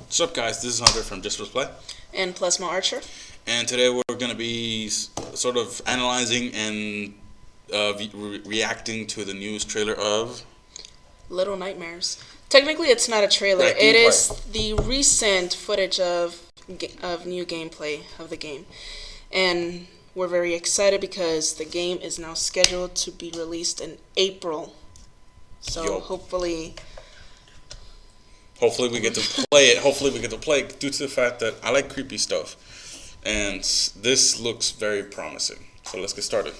What's up, guys? This is Hunter from JustPressPlay, And Plasma Archer. and today we're going to be sort of analyzing and reacting to the news trailer of Little Nightmares. Technically, it's not a trailer. Right, It gameplay. is the recent footage of new gameplay of the game, and we're very excited because the game is now scheduled to be released in April. So Yo. hopefully, Hopefully we get to play it. Hopefully we get to play it due to the fact that I like creepy stuff, and this looks very promising. So let's get started.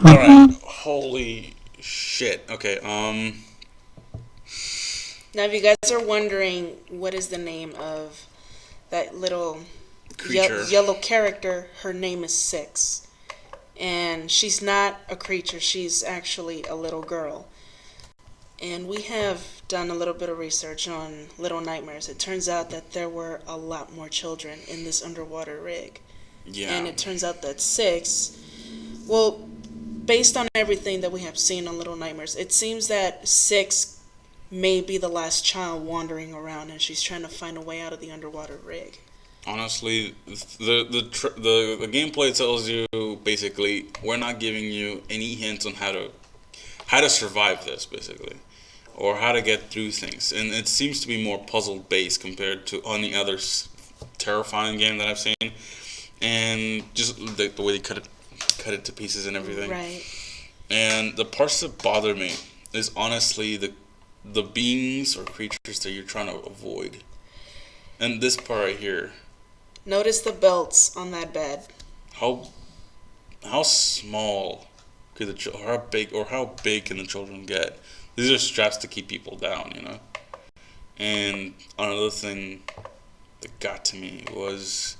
Alright. Holy shit. Okay, Now, if you guys are wondering what is the name of that little creature. yellow character, her name is Six. And she's not a creature, she's actually a little girl. And we have done a little bit of research on Little Nightmares. It turns out that there were a lot more children in this underwater rig. Yeah. And it turns out that Six, well, based on everything that we have seen on Little Nightmares, it seems that Six may be the last child wandering around, and she's trying to find a way out of the underwater rig. Honestly, the gameplay tells you basically we're not giving you any hints on how to survive this, basically, or how to get through things, and it seems to be more puzzle based compared to any other terrifying game that I've seen, and just the way they cut it to pieces and everything. Right. And the parts that bother me is honestly the beings or creatures that you're trying to avoid, and this part right here. Notice the belts on that bed. How small could how big can the children get? These are straps to keep people down, you know. And another thing that got to me was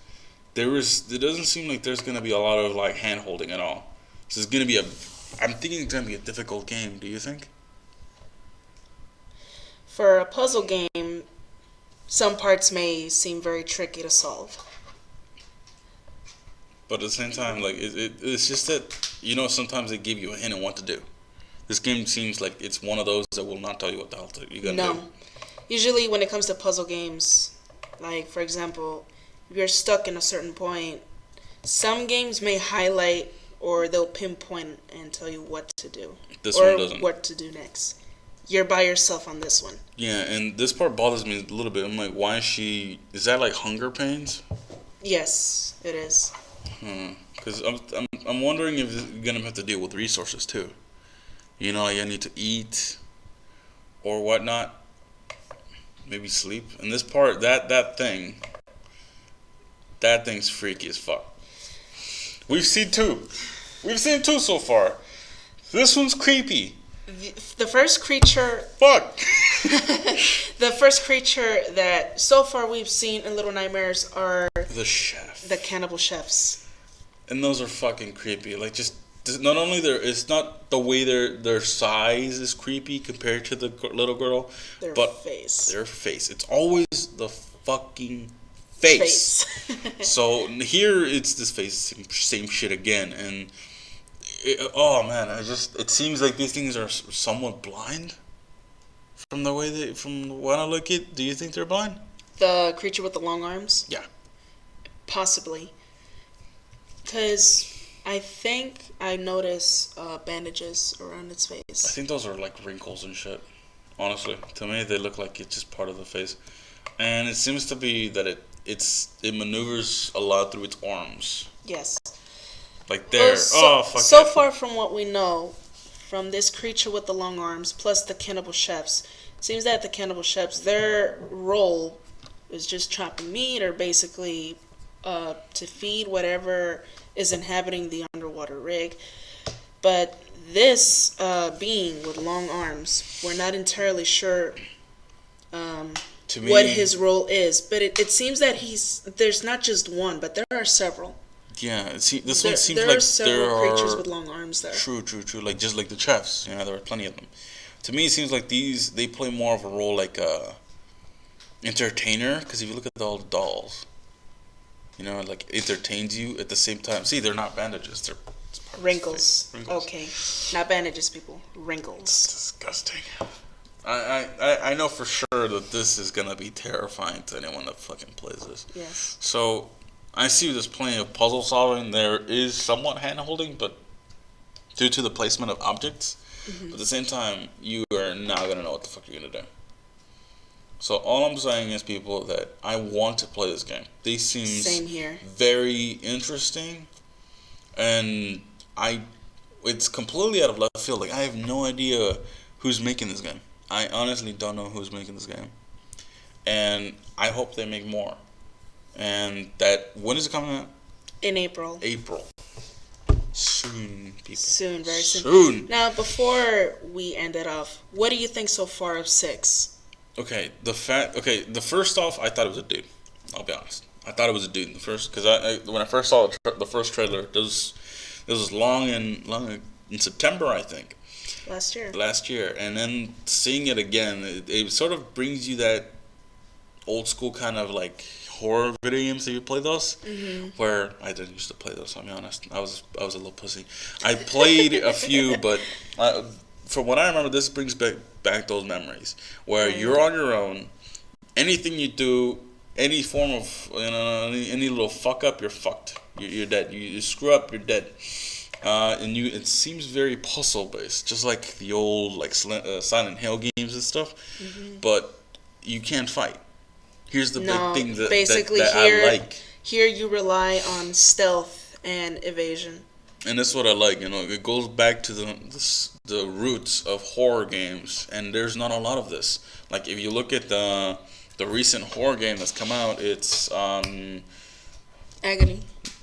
it doesn't seem like there's gonna be a lot of like hand holding at all. So it's gonna be I'm thinking it's gonna be a difficult game. Do you think? For a puzzle game, some parts may seem very tricky to solve. But at the same time, like it's just that, you know, sometimes they give you a hint on what to do. This game seems like it's one of those that will not tell you what the hell you gotta do. No. Usually when it comes to puzzle games, like for example, if you're stuck in a certain point, some games may highlight or they'll pinpoint and tell you what to do. This or one doesn't. What to do next. You're by yourself on this one. Yeah, and this part bothers me a little bit. I'm like, why is that like hunger pains? Yes, it is. Because I'm wondering if you're gonna have to deal with resources too. You know, like I need to eat or whatnot. Maybe sleep. And this part, that thing's freaky as fuck. We've seen two so far. This one's creepy. The first creature. Fuck. The first creature that so far we've seen in Little Nightmares are the chef. The cannibal chefs. And those are fucking creepy. Like, just not only it's not the way their size is creepy compared to the little girl, but their face. It's always the fucking face. So here it's this face, same shit again, and oh man, it seems like these things are somewhat blind from when I look at. Do you think they're blind? The creature with the long arms? Yeah. Possibly. Because I think I notice bandages around its face. I think those are like wrinkles and shit. Honestly, to me, they look like it's just part of the face, and it seems to be that it maneuvers a lot through its arms. Yes. Like there. So far from what we know, from this creature with the long arms plus the cannibal chefs, it seems that the cannibal chefs, their role is just chopping meat or basically to feed whatever is inhabiting the underwater rig. But this being with long arms, we're not entirely sure what his role is. But it seems that there's not just one, but there are several. Yeah, one seems like there are several creatures with long arms there. True. Like just like the chefs, you know, there are plenty of them. To me, it seems like they play more of a role like a entertainer. Because if you look at all the dolls, you know, like entertains you at the same time. See, they're not bandages; they're wrinkles. Okay, not bandages, people. Wrinkles. It's disgusting. I know for sure that this is gonna be terrifying to anyone that fucking plays this. Yes. So I see there's plenty of puzzle solving. There is somewhat hand holding, but due to the placement of objects, but at the same time, you are not gonna know what the fuck you're gonna do. So all I'm saying is, people, that I want to play this game. This seems very interesting, and it's completely out of left field. Like, I have no idea who's making this game. I honestly don't know who's making this game, and I hope they make more. And when is it coming out? In April. Soon, people. Soon, very soon. Soon. Now, before we end it off, what do you think so far of 6? Okay, the first off, I thought it was a dude. I'll be honest. I thought it was a dude in the first, because when I first saw the first trailer, this was long in September, I think. Last year, and then seeing it again, it sort of brings you that old school kind of like horror video games. Have you played those? Mm-hmm. Where I didn't used to play those. I'll be honest. I was a little pussy. I played a few, but from what I remember, this brings back those memories where you're on your own. Anything you do, any form of any little fuck up, you're fucked. You're dead. You screw up, you're dead. And it seems very puzzle based, just like the old like Silent Hill games and stuff. Mm-hmm. But you can't fight. Here's the big thing that I like. Here you rely on stealth and evasion. And that's what I like. It goes back to the roots of horror games, and there's not a lot of this. Like if you look at the recent horror game that's come out, it's Agony.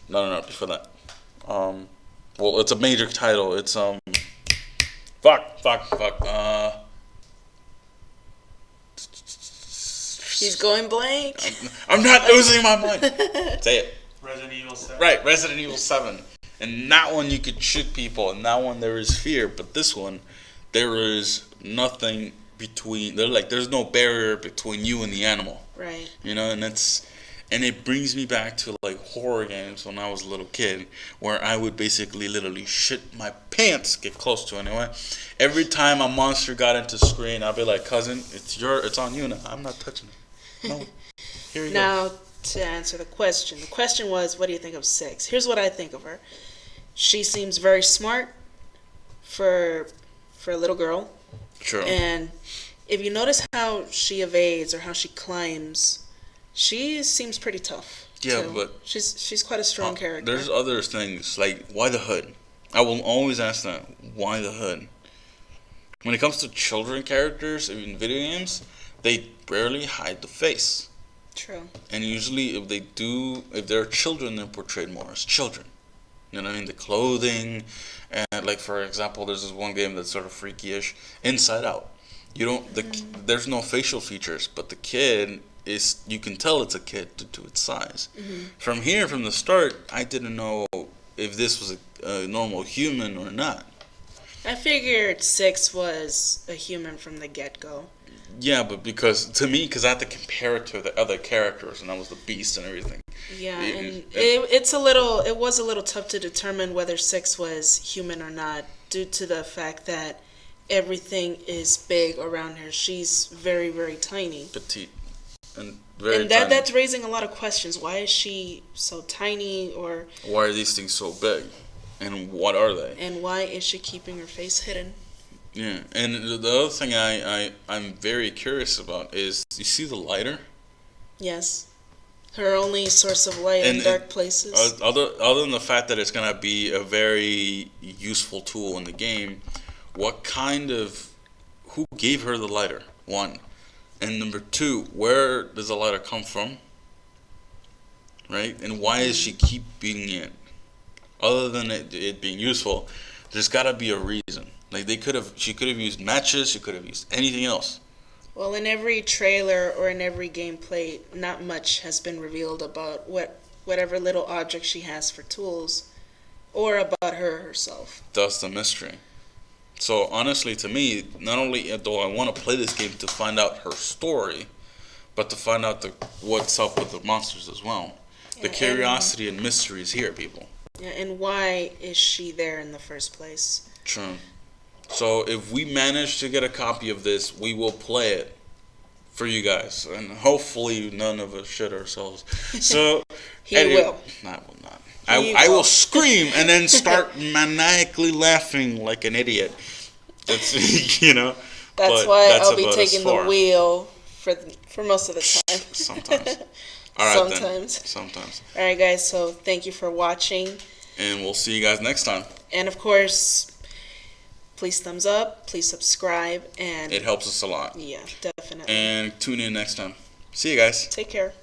No, before that. Well, it's a major title. It's fuck. He's going blank. I'm not losing my mind. Say it. Resident Evil 7. Right, Resident Evil 7. And that one you could shoot people, and that one there is fear. But this one, there is nothing between. There's no barrier between you and the animal. Right. And it brings me back to like horror games when I was a little kid, where I would basically literally shit my pants, get close to anyway. Every time a monster got into screen, I'd be like, cousin, it's on you now. I'm not touching it. No. Here you go. Now, to answer the question. The question was, what do you think of 6? Here's what I think of her. She seems very smart for a little girl. Sure. And if you notice how she evades or how she climbs, she seems pretty tough. Yeah, too. but she's quite a strong character. There's other things like why the hood. I will always ask that. Why the hood? When it comes to children characters in video games, they rarely hide the face. True. And usually, if they're children, they're portrayed more as children. You know what I mean? The clothing, and like for example, there's this one game that's sort of freaky-ish, Inside Out. There's no facial features, but the kid you can tell it's a kid due to its size. Mm-hmm. From the start, I didn't know if this was a normal human or not. I figured 6 was a human from the get-go. Yeah, but because I had to compare it to the other characters, and that was the beast and everything. Yeah, it was a little tough to determine whether 6 was human or not, due to the fact that everything is big around her. She's very, very tiny. Petite. And that's raising a lot of questions. Why is she so tiny, or why are these things so big, and what are they? And why is she keeping her face hidden? Yeah, and the other thing I'm very curious about is, you see the lighter? Yes, her only source of light in dark places. Other than the fact that it's gonna be a very useful tool in the game, who gave her the lighter? 1. And number 2, where does the lighter come from? Right? And why is she keeping it? Other than it being useful, there's got to be a reason. Like she could have used matches. She could have used anything else. Well, in every trailer or in every gameplay, not much has been revealed about whatever little object she has for tools, or about her herself. That's the mystery. So honestly, to me, not only do I want to play this game to find out her story, but to find out what's up with the monsters as well. The curiosity and mystery is here, people. Yeah, and why is she there in the first place? True. So if we manage to get a copy of this, we will play it for you guys, and hopefully none of us shit ourselves. So will. I will not. I will scream and then start maniacally laughing like an idiot. That's That's why I'll be taking the wheel for most of the time. Sometimes. All right. Sometimes. All right, guys. So thank you for watching. And we'll see you guys next time. And of course, please thumbs up. Please subscribe. And it helps us a lot. Yeah, definitely. And tune in next time. See you guys. Take care.